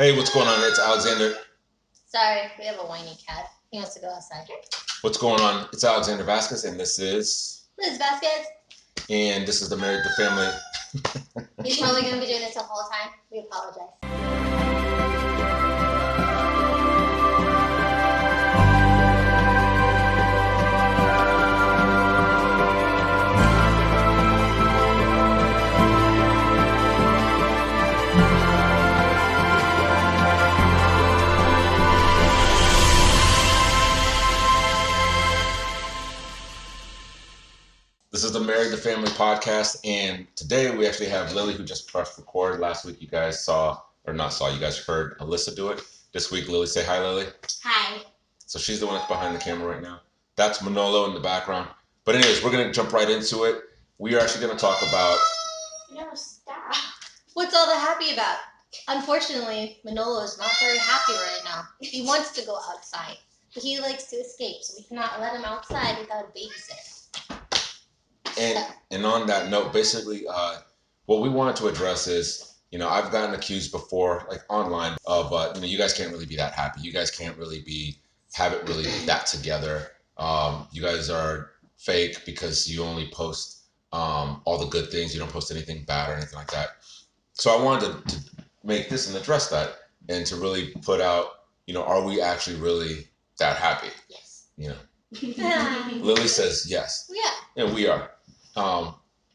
Hey, what's going on? It's Alexander. Sorry, we have a whiny cat. He wants to go outside. What's going on? It's Alexander Vasquez, and this is... Liz Vasquez. And this is the Married to Family. He's probably going to be doing this the whole time. We apologize. This is the Married to Family podcast, and today we actually have Lily, who just pressed record. Last week you guys you guys heard Alyssa do it. This week, Lily, say hi, Lily. Hi. So she's the one that's behind the camera right now. That's Manolo in the background. But anyways, we're going to jump right into it. We are actually going to talk about... No, stop. What's all the happy about? Unfortunately, Manolo is not very happy right now. He wants to go outside, but he likes to escape, so we cannot let him outside without a babysitter. And on that note, basically, what we wanted to address is, I've gotten accused before, like online, of, you guys can't really be that happy. You guys can't really have it really that together. You guys are fake because you only post all the good things. You don't post anything bad or anything like that. So I wanted to make this and address that and to really put out, are we actually really that happy? Yes. Lily says yes. Yeah. And we are.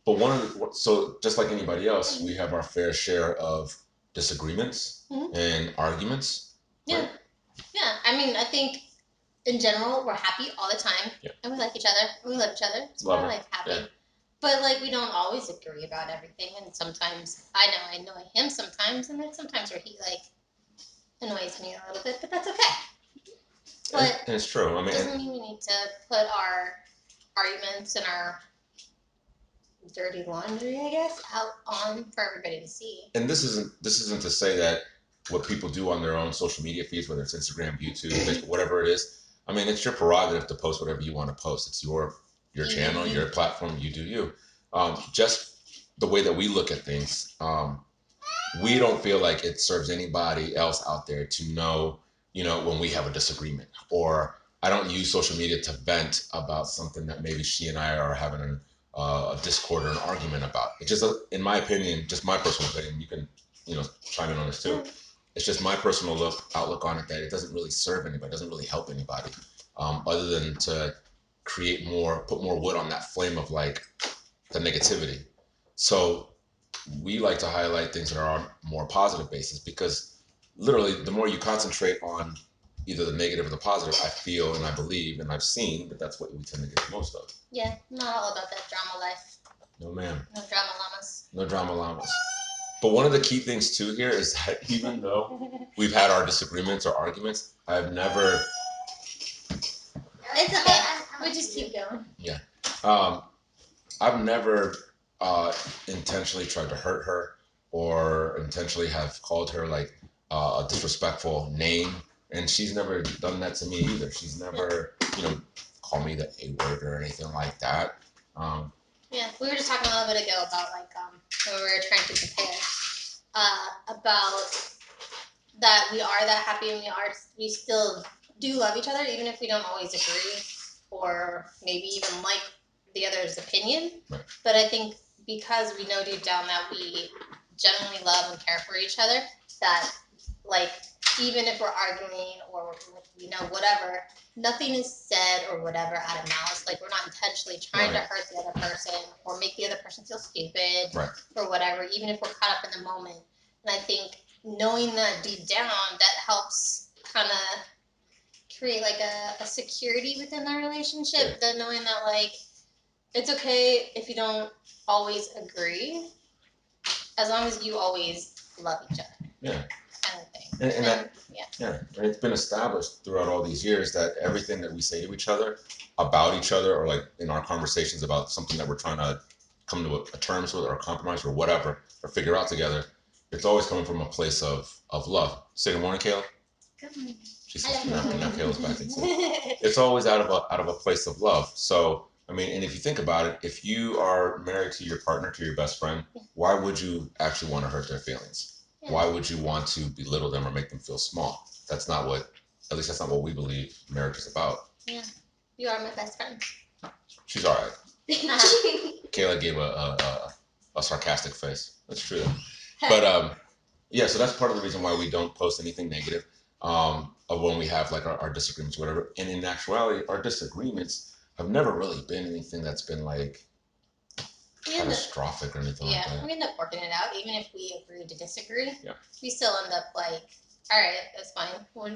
But so just like anybody else, we have our fair share of disagreements and arguments. Yeah. Right? Yeah. I mean, I think in general, we're happy all the time. Yeah. And we like each other. We love each other. So we're like happy. Yeah. But like, we don't always agree about everything. And sometimes I annoy him sometimes. And then sometimes where he like annoys me a little bit, but that's okay. But and it's true. I mean, doesn't mean we need to put our arguments and our dirty laundry, I guess, out on for everybody to see. And this isn't to say that what people do on their own social media feeds, whether it's Instagram, YouTube, Facebook, whatever it is, I mean, it's your prerogative to post whatever you want to post. It's your channel, your platform, you do you. Just the way that we look at things, we don't feel like it serves anybody else out there to know, when we have a disagreement. Or I don't use social media to vent about something that maybe she and I are having a discord or an argument about. It's just, in my opinion, just my personal opinion, you can, chime in on this too. It's just my personal outlook on it, that it doesn't really serve anybody, it doesn't really help anybody, other than to put more wood on that flame of like the negativity. So we like to highlight things that are on more positive basis, because literally the more you concentrate on either the negative or the positive, I feel and I believe and I've seen that that's what we tend to get the most of. Yeah, not all about that drama life. No, ma'am. No drama llamas. No drama llamas. But one of the key things too here is that even though we've had our disagreements or arguments, I've never... It's okay. We just keep going. Yeah. I've never intentionally tried to hurt her or intentionally have called her like a disrespectful name. And she's never done that to me either. She's never, called me the A-word or anything like that. Yeah, we were just talking a little bit ago about like when we were trying to compare about that we are that happy and we still do love each other, even if we don't always agree or maybe even like the other's opinion. Right. But I think because we know deep down that we genuinely love and care for each other, that like even if we're arguing or whatever, nothing is said or whatever out of malice. Like we're not intentionally trying to hurt the other person or make the other person feel stupid or whatever, even if we're caught up in the moment. And I think knowing that deep down, that helps kind of create like a security within the relationship. That knowing that like it's okay if you don't always agree, as long as you always love each other. Yeah. Kind of thing. And it's been established throughout all these years that everything that we say to each other about each other, or like in our conversations about something that we're trying to come to a terms with or a compromise or whatever, or figure out together, it's always coming from a place of love. Say good morning, Kayla. Good morning. She says now Kayla's back. It's always out of a place of love. So I mean, and if you think about it, if you are married to your partner, to your best friend, why would you actually want to hurt their feelings? why would you want to belittle them or make them feel small? That's not what, at least that's not what we believe marriage is about. Yeah. You are my best friend. She's all right. Kayla gave a sarcastic face. That's true. But yeah, so that's part of the reason why we don't post anything negative of when we have like our disagreements, whatever. And in actuality, our disagreements have never really been anything that's been like catastrophic or anything like that. We end up working it out. Even if we agree to disagree, yeah, we still end up like, all right, that's fine. We'll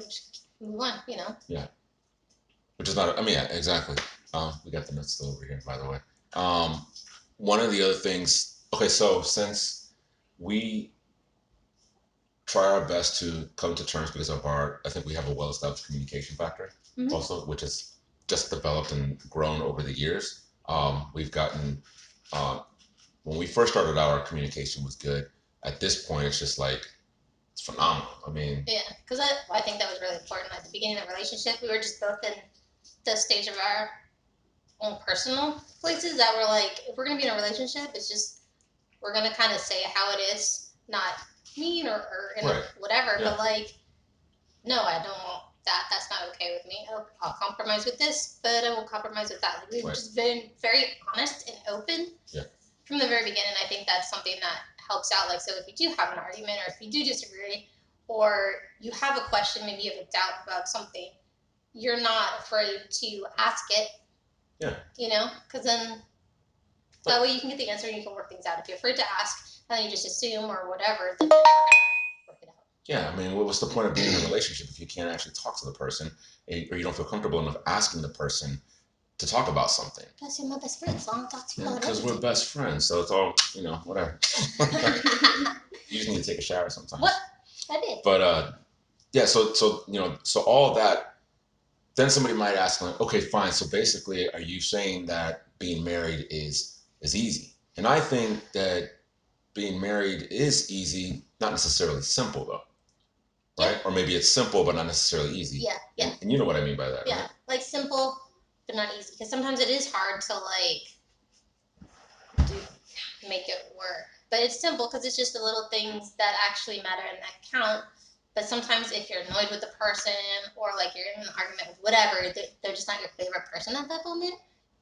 move on, Yeah. Which is not, I mean, yeah, exactly. We got the nuts still over here, by the way. One of the other things, okay, so since we try our best to come to terms because of I think we have a well-established communication factor also, which has just developed and grown over the years. We've gotten, when we first started out, our communication was good. At this point, it's just like, it's phenomenal. I mean, yeah, because I think that was really important. At the beginning of the relationship, we were just both in the stage of our own personal places that were like, if we're going to be in a relationship, it's just, we're going to kind of say how it is, not mean or right. whatever, but like, no, I don't want that. That's not okay with me. I'll compromise with this, but I won't compromise with that. Like, we've just been very honest and open from the very beginning. I think that's something that helps out. Like, so if you do have an argument or if you do disagree or you have a question, maybe you have a doubt about something, you're not afraid to ask it. Yeah. Because then that way you can get the answer and you can work things out. If you're afraid to ask and then you just assume or whatever, then you're never going to work it out. Yeah, I mean, what's the point of being in a relationship if you can't actually talk to the person or you don't feel comfortable enough asking the person to talk about something? Plus, you're my best friend, so I'll talk to you about because we're best friends, so it's all, whatever. You just need to take a shower sometimes. What? I did. But yeah, so all that, then somebody might ask, like, okay, fine, so basically, are you saying that being married is easy? And I think that being married is easy, not necessarily simple, though. Right? Yeah. Or maybe it's simple, but not necessarily easy. Yeah. And you know what I mean by that, yeah. Right? Like simple, but not easy. Because sometimes it is hard to, make it work. But it's simple because it's just the little things that actually matter and that count. But sometimes if you're annoyed with the person or, you're in an argument with whatever, they're just not your favorite person at that moment,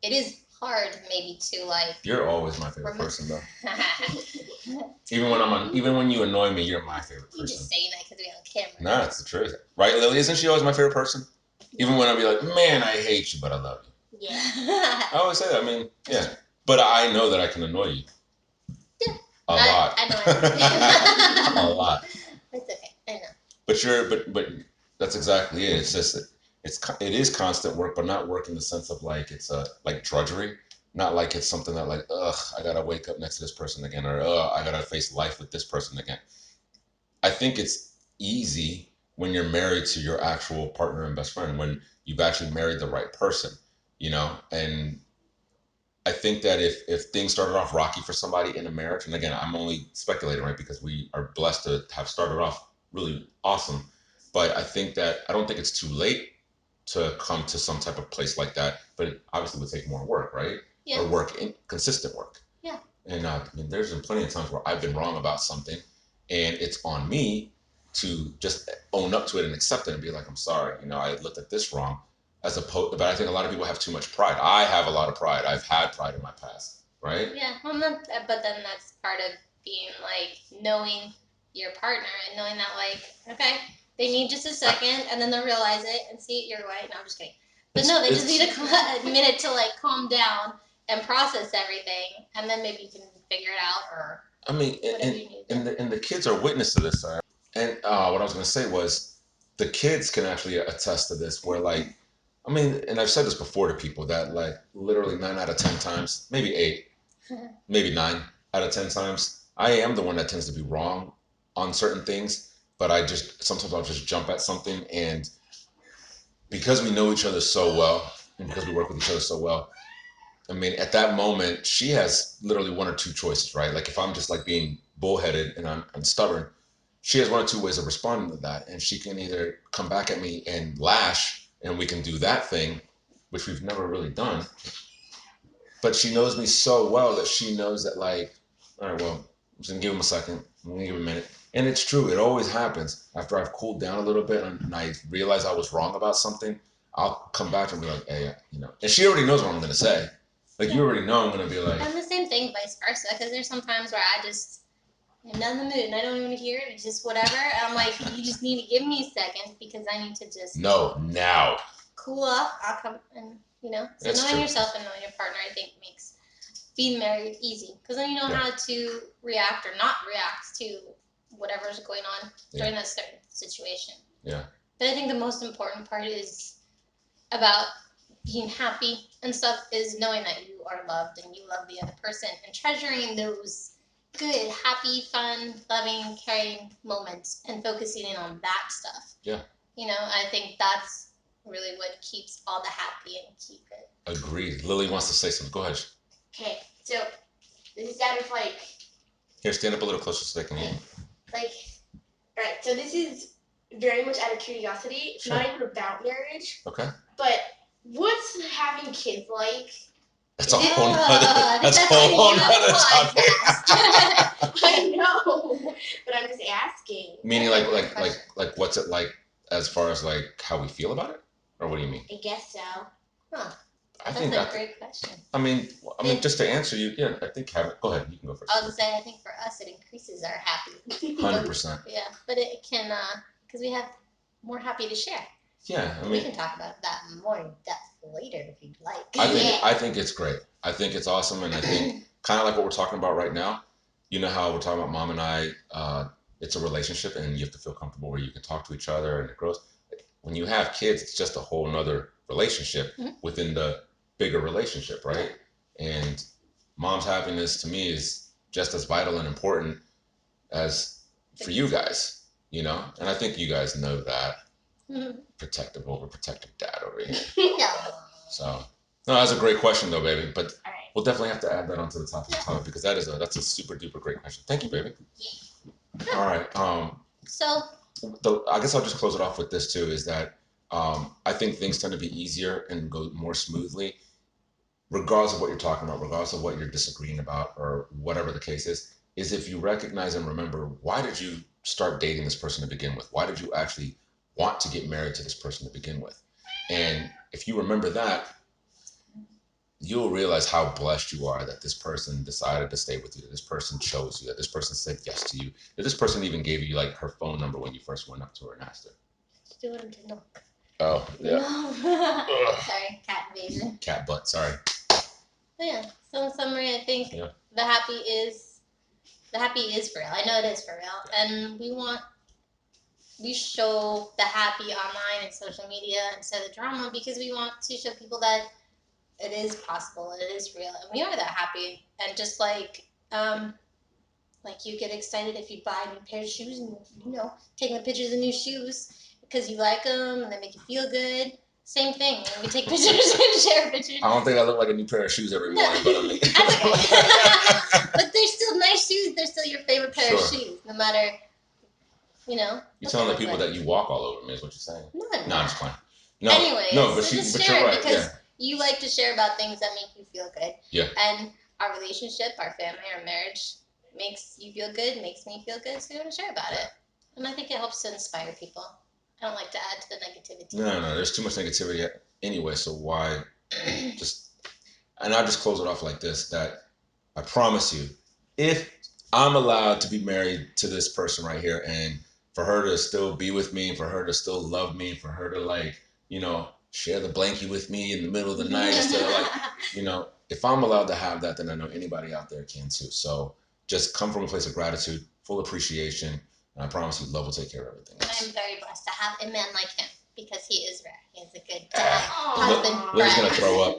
it is hard maybe to, You're always my favorite person, though. Even when you annoy me, you're my favorite person. You're just saying that because we on camera. Nah, it's the truth. Right, Lily? Isn't she always my favorite person? Even when I'll be like, man, I hate you, but I love you. Yeah. I always say that. I mean, yeah. But I know that I can annoy you. Yeah. A lot. I know. A lot. It's okay. I know. But that's exactly it. It's just it is constant work, but not work in the sense of it's like drudgery. Not like it's something that I gotta wake up next to this person again, or I gotta face life with this person again. I think it's easy when you're married to your actual partner and best friend, when you've actually married the right person, and I think that if things started off rocky for somebody in a marriage, and again, I'm only speculating, right, because we are blessed to have started off really awesome, but I don't think it's too late to come to some type of place like that, but it obviously would take more work, right? Yeah. Or consistent work. Yeah. And there's been plenty of times where I've been wrong about something, and it's on me to just own up to it and accept it and be like, I'm sorry, I looked at this wrong. But I think a lot of people have too much pride. I have a lot of pride. I've had pride in my past, right? Yeah, but then that's part of being knowing your partner and knowing that okay, they need just a second and then they'll realize it and see it your way. No, I'm just kidding. But no, they just need a minute to calm down and process everything, and then maybe you can figure it out or. I mean, and the kids are witness to this. And what I was going to say was, the kids can actually attest to this, where and I've said this before to people that literally 9 out of 10 times, maybe 8, maybe 9 out of 10 times, I am the one that tends to be wrong on certain things, but sometimes I'll just jump at something, and because we know each other so well, and because we work with each other so well, I mean, at that moment, she has literally one or two choices, right? Like if I'm just being bullheaded and I'm stubborn, she has one or two ways of responding to that. And she can either come back at me and lash, and we can do that thing, which we've never really done. But she knows me so well that she knows that all right, well, I'm just gonna give him a second. I'm gonna give him a minute. And it's true. It always happens. After I've cooled down a little bit and I realize I was wrong about something, I'll come back and be like, hey, and she already knows what I'm going to say. Like, you already know I'm going to be like. And the same thing, vice versa, because there's some times where I just am not in the mood and I don't even hear it. It's just whatever. And I'm like, you just need to give me a second because I need to just. No, now. Cool off. I'll come and, so That's knowing true. yourself and knowing your partner, I think, makes being married easy. Because then you know how to react or not react to whatever's going on during that certain situation. Yeah. But I think the most important part is about being happy and stuff is knowing that you are loved and you love the other person and treasuring those good, happy, fun, loving, caring moments and focusing in on that stuff. Yeah. I think that's really what keeps all the happy and keep it. Agreed. Lily wants to say something. Go ahead. Okay, so this is out of Here, stand up a little closer so they can hear you. Alright, so this is very much out of curiosity. It's not even about marriage. Okay. But what's having kids like? That's a whole nother topic. I know, but I'm just asking. Meaning, like, what's it like as far as like how we feel about it, or what do you mean? I guess so. Huh. That's a great question. I mean, just to answer you, yeah, I think go ahead. You can go first. I was gonna say, I think for us, it increases our happy. 100%. Yeah, but it can, because we have more happy to share. Yeah, we can talk about that more in depth later if you'd like. I think it's great. I think it's awesome, and I think kind of like what we're talking about right now. You know how we're talking about mom and I. It's a relationship, and you have to feel comfortable where you can talk to each other, and it grows. When you have kids, it's just a whole nother relationship within the bigger relationship, right? And mom's happiness to me is just as vital and important as for you guys, and I think you guys know that. Protective, overprotective dad over here. No. So, no, that's a great question though, baby. But we'll definitely have to add that onto the top of the topic because that's a super duper great question. Thank you, baby. All right. So. I guess I'll just close it off with this too. Is that I think things tend to be easier and go more smoothly, regardless of what you're talking about, regardless of what you're disagreeing about, or whatever the case is if you recognize and remember, why did you start dating this person to begin with? Why did you actually want to get married to this person to begin with? And if you remember that, you'll realize how blessed you are that this person decided to stay with you, that this person chose you, that this person said yes to you, that this person even gave you like her phone number when you first went up to her and asked her. Do want him to knock. Oh, yeah. Sorry, cat invasion. Cat butt, sorry. Yeah, so in summary, I think the happy is for real. I know it is for real. And we show the happy online and social media instead of drama because we want to show people that it is possible, it is real, and we are that happy. And just like you get excited if you buy a new pair of shoes and taking the pictures of new shoes because you like them and they make you feel good. Same thing. We take pictures and share pictures. I don't think I look like a new pair of shoes every morning, but I mean. But they're still nice shoes. They're still your favorite pair of shoes, no matter, You're telling the people that you walk all over me is what you're saying. No, I'm just playing. No, anyways, no, but just but share you're right. Because you like to share about things that make you feel good. Yeah. And our relationship, our family, our marriage makes you feel good, makes me feel good, so we want to share about it. And I think it helps to inspire people. I don't like to add to the negativity. No, there's too much negativity anyway, so why and I'll just close it off like this, that I promise you, if I'm allowed to be married to this person right here and for her to still be with me, for her to still love me, for her to share the blankie with me in the middle of the night instead of if I'm allowed to have that, then I know anybody out there can too. So just come from a place of gratitude, full appreciation, and I promise you, love will take care of everything else. I'm very blessed to have a man like him because he is rare. He is a good dad, husband, Lily's gonna throw up.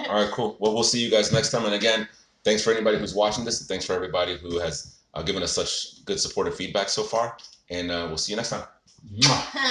All right, cool. Well, we'll see you guys next time. And again, thanks for anybody who's watching this, and thanks for everybody who has given us such good supportive feedback so far. And we'll see you next time. Mwah.